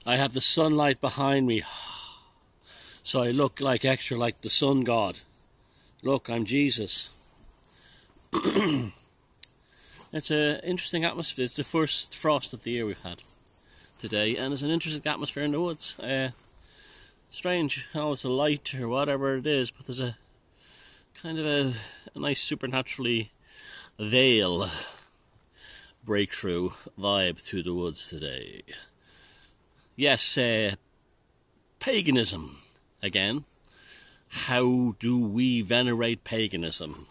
I have the sunlight behind me, so I look like extra like the sun god. Look, I'm Jesus. It's an interesting atmosphere. It's the first frost of the year we've had today, and it's an interesting atmosphere in the woods. Strange how it's a light or whatever it is, but there's a kind of a nice supernaturally veil breakthrough vibe through the woods today. Yes, paganism again. How do we venerate paganism?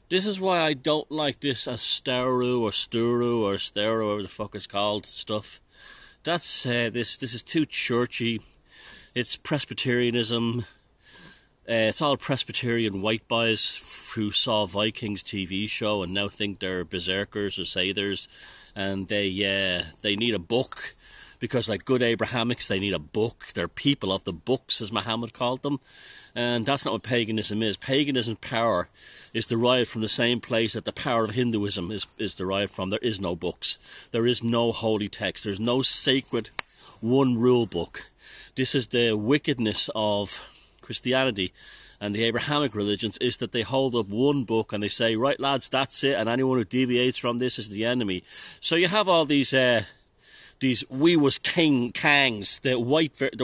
This is why I don't like this Asatru or Sturu or Stero, whatever the fuck it's called stuff. That's this is too churchy. It's Presbyterianism. It's all Presbyterian white boys who saw Vikings TV show and now think they're berserkers or satyrs, and they need a book. Because like good Abrahamics, they need a book. They're people of the books, as Muhammad called them. And that's not what paganism is. Paganism's power is derived from the same place that the power of Hinduism is derived from. There is no books. There is no holy text. There's no sacred one rule book. This is the wickedness of Christianity and the Abrahamic religions, is that they hold up one book and they say, right lads, that's it, and anyone who deviates from this is the enemy. So you have all these we was kangs, the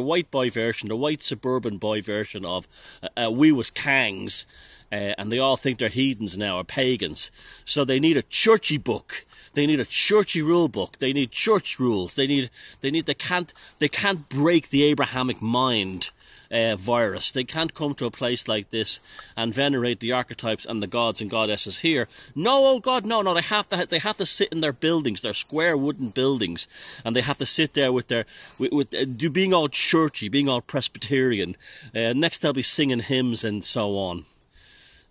white boy version, the white suburban boy version of we was kangs, and they all think they're heathens now, or pagans. So they need a churchy book. They need a churchy rule book. They need church rules. They can't break the Abrahamic mind virus. They can't come to a place like this and venerate the archetypes and the gods and goddesses here. No, oh God, no. They have to sit in their buildings, their square wooden buildings, and they have to sit there with being all churchy, being all Presbyterian. Next they'll be singing hymns and so on.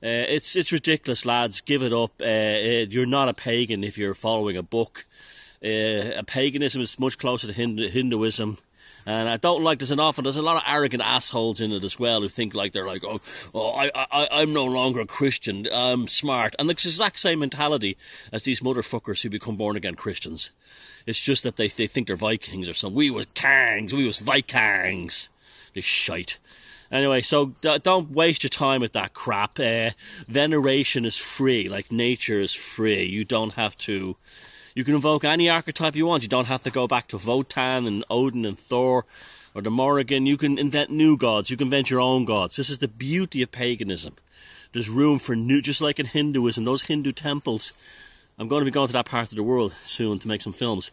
It's ridiculous, lads. Give it up. You're not a pagan if you're following a book. Paganism is much closer to Hinduism. And I don't like, there's a lot of arrogant assholes in it as well who think like they're like, I'm no longer a Christian, I'm smart. And it's the exact same mentality as these motherfuckers who become born again Christians. It's just that they think they're Vikings or something. We was Kangs, we was Vikings. This shite. Anyway, so don't waste your time with that crap. Veneration is free, like nature is free. You don't have to... You can invoke any archetype you want. You don't have to go back to Wotan and Odin and Thor or the Morrigan. You can invent new gods. You can invent your own gods. This is the beauty of paganism. There's room for new, just like in Hinduism, those Hindu temples. I'm going to be going to that part of the world soon to make some films.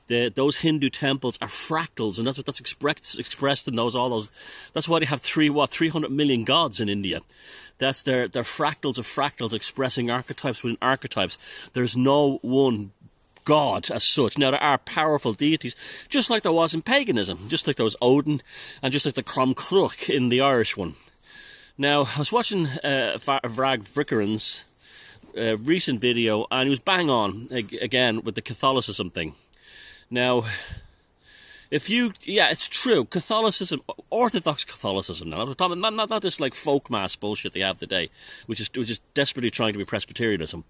Those Hindu temples are fractals, and that's expressed in all those. That's why they have 300 million gods in India. That's they're fractals of fractals expressing archetypes within archetypes. There's no one God as such. Now there are powerful deities, just like there was in paganism, just like there was Odin, and just like the Crumcruk in the Irish one. Now I was watching Vrag Vrikarin's recent video, and he was bang on again with the Catholicism thing. Now, it's true, Catholicism, Orthodox Catholicism. Now, I'm talking not this like folk mass bullshit they have today, which is desperately trying to be Presbyterianism.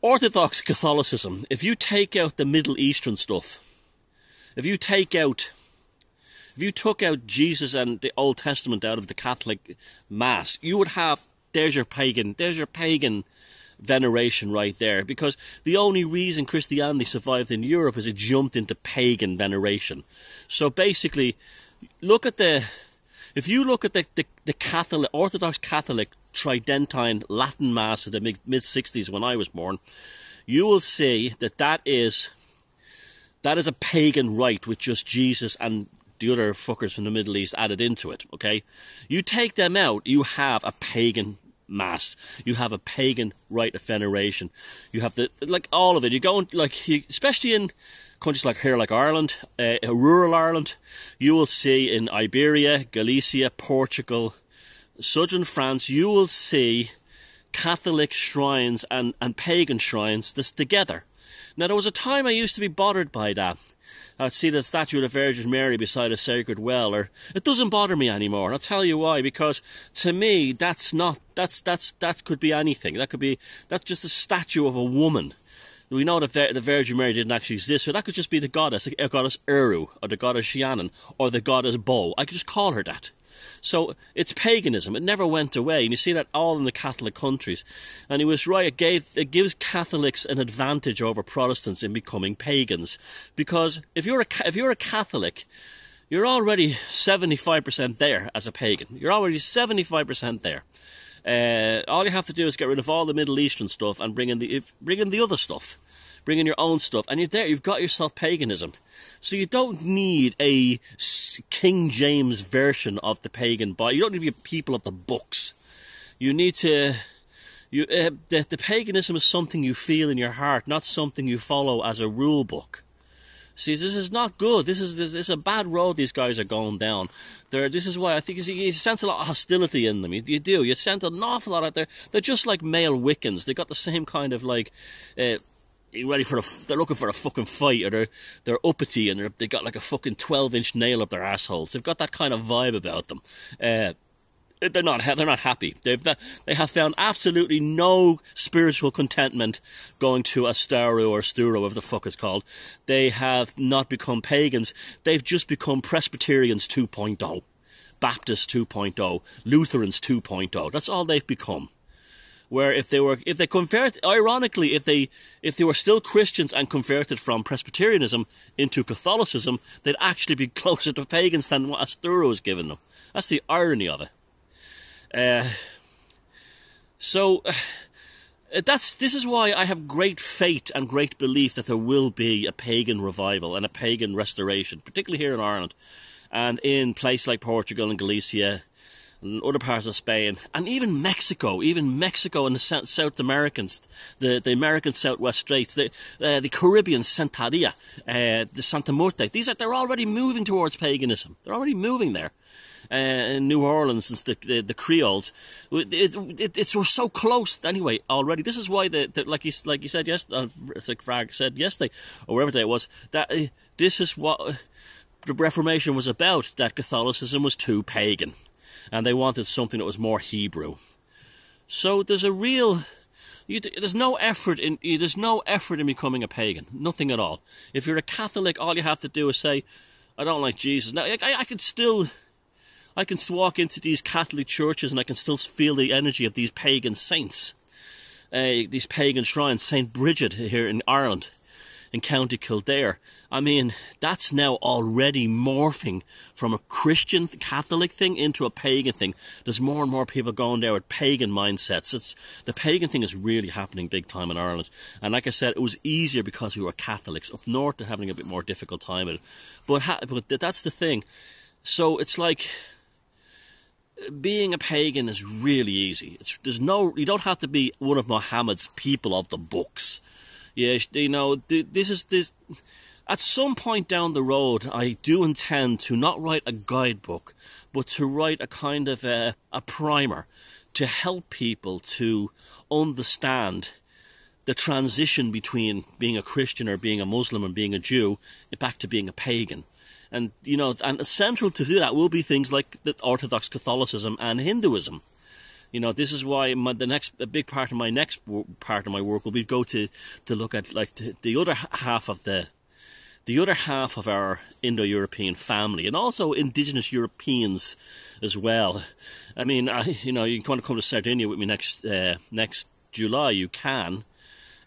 Orthodox Catholicism, if you take out the Middle Eastern stuff, if you took out Jesus and the Old Testament out of the Catholic Mass, you would have, there's your pagan veneration right there, because the only reason Christianity survived in Europe is it jumped into pagan veneration. So basically, if you look at the Catholic, Orthodox Catholic Tridentine Latin Mass of the mid-60s when I was born, you will see that is a pagan rite with just Jesus and the other fuckers from the Middle East added into it, okay? You take them out, you have a pagan Mass. You have a pagan rite of veneration. You have all of it. You go, especially in countries like here, like Ireland, rural Ireland, you will see in Iberia, Galicia, Portugal, southern France, you will see Catholic shrines and pagan shrines this together. Now, there was a time I used to be bothered by that. I'd see the statue of the Virgin Mary beside a sacred well, or it doesn't bother me anymore. And I'll tell you why, because to me, that could be anything. That's just a statue of a woman. We know that the Virgin Mary didn't actually exist, so that could just be the goddess Eru, or the goddess Rhiannon, or the goddess Bo. I could just call her that. So it's paganism. It never went away, and you see that all in the Catholic countries. And he was right. It gives Catholics an advantage over Protestants in becoming pagans, because if you're a Catholic, you're already 75% there as a pagan. You're already 75% there. All you have to do is get rid of all the Middle Eastern stuff and bring in the other stuff. Bring in your own stuff, and you're there. You've got yourself paganism. So you don't need a King James version of the pagan Bible. You don't need to be a people of the books. You need to... the paganism is something you feel in your heart, not something you follow as a rule book. See, this is not good. This is a bad road these guys are going down. This is why I think you sense a lot of hostility in them. You do. You sense an awful lot out there. They're just like male Wiccans. They got the same kind of like... they're looking for a fucking fight, or they're uppity, and they got like a fucking 12-inch nail up their assholes. They've got that kind of vibe about them. They're not happy. They have found absolutely no spiritual contentment going to Asatru or Sturo, whatever the fuck it's called. They have not become pagans. They've just become Presbyterians 2.0, Baptists 2.0, Lutherans 2.0. That's all they've become. Where if they convert, ironically, if they were still Christians and converted from Presbyterianism into Catholicism, they'd actually be closer to pagans than what Asatru has given them. That's the irony of it. This is why I have great faith and great belief that there will be a pagan revival and a pagan restoration, particularly here in Ireland, and in places like Portugal and Galicia, and other parts of Spain, and even Mexico and the South Americans, the American Southwest States, the Caribbean, Santeria, the Santa Muerte. They're already moving towards paganism. They're already moving there. In New Orleans, and the Creoles, we're so close anyway already. This is why like you said yesterday, it's like Frag said yesterday, or wherever day it was, that this is what the Reformation was about. That Catholicism was too pagan, and they wanted something that was more Hebrew. So there's no effort in becoming a pagan. Nothing at all. If you're a Catholic, all you have to do is say, "I don't like Jesus." Now I can walk into these Catholic churches and I can still feel the energy of these pagan saints, these pagan shrines. St. Bridget here in Ireland, in County Kildare. I mean, that's now already morphing from a Christian Catholic thing into a pagan thing. There's more and more people going there with pagan mindsets. The pagan thing is really happening big time in Ireland. And like I said, it was easier because we were Catholics. Up north, they're having a bit more difficult time with it. But that's the thing. So it's like... being a pagan is really easy. You don't have to be one of Muhammad's people of the books. Yeah, this. At some point down the road, I do intend to not write a guidebook, but to write a kind of a primer to help people to understand the transition between being a Christian or being a Muslim and being a Jew back to being a pagan. And, and essential to do that will be things like the Orthodox Catholicism and Hinduism. This is why a big part of my next part of my work will be to look at like the other half of our Indo-European family, and also indigenous Europeans as well. I mean, you want to come to Sardinia with me next July, you can,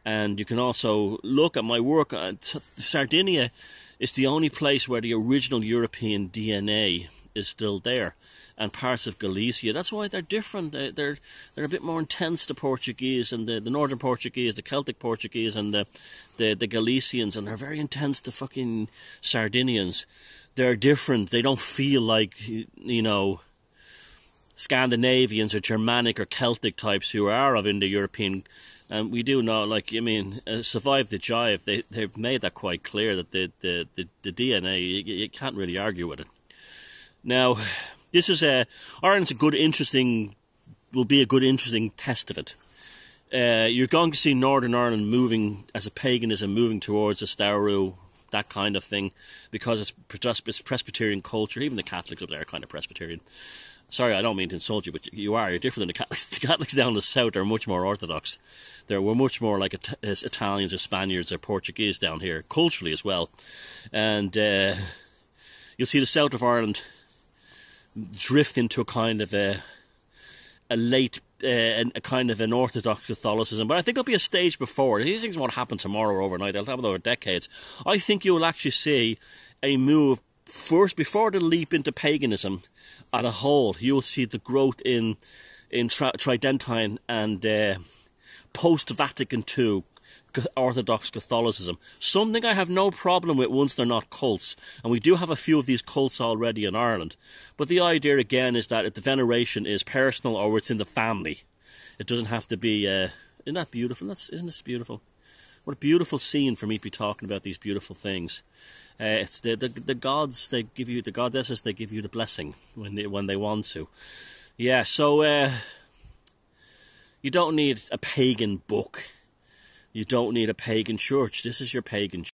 and you can also look at my work. Sardinia is the only place where the original European DNA is still there, and parts of Galicia. That's why they're different. They're a bit more intense, the Portuguese and the Northern Portuguese, the Celtic Portuguese and the Galicians, and they're very intense, the fucking Sardinians. They're different. They don't feel like, Scandinavians or Germanic or Celtic types who are of Indo-European. And we do know, Survive the Jive, they've made that quite clear, that the DNA, you can't really argue with it. Now, this is Ireland's will be a good, interesting test of it. You're going to see Northern Ireland moving, as a paganism, moving towards a Asatru, that kind of thing, because it's Presbyterian culture. Even the Catholics up there are kind of Presbyterian. Sorry, I don't mean to insult you, but you are. You're different than the Catholics. The Catholics down the south are much more orthodox. We're much more like Italians or Spaniards or Portuguese down here, culturally as well. And you'll see the south of Ireland drift into a kind of a kind of an orthodox Catholicism. But I think there'll be a stage before. These things won't happen tomorrow or overnight. They'll happen over decades. I think you'll actually see a move first, before the leap into paganism as a whole. You'll see the growth in Tridentine and post-Vatican II Orthodox Catholicism. Something I have no problem with once they're not cults. And we do have a few of these cults already in Ireland. But the idea again is that if the veneration is personal or it's in the family, it doesn't have to be... isn't that beautiful? Isn't this beautiful? What a beautiful scene for me to be talking about these beautiful things. It's the gods, they give you, the goddesses, they give you the blessing when they want to. Yeah, so you don't need a pagan book. You don't need a pagan church. This is your pagan church.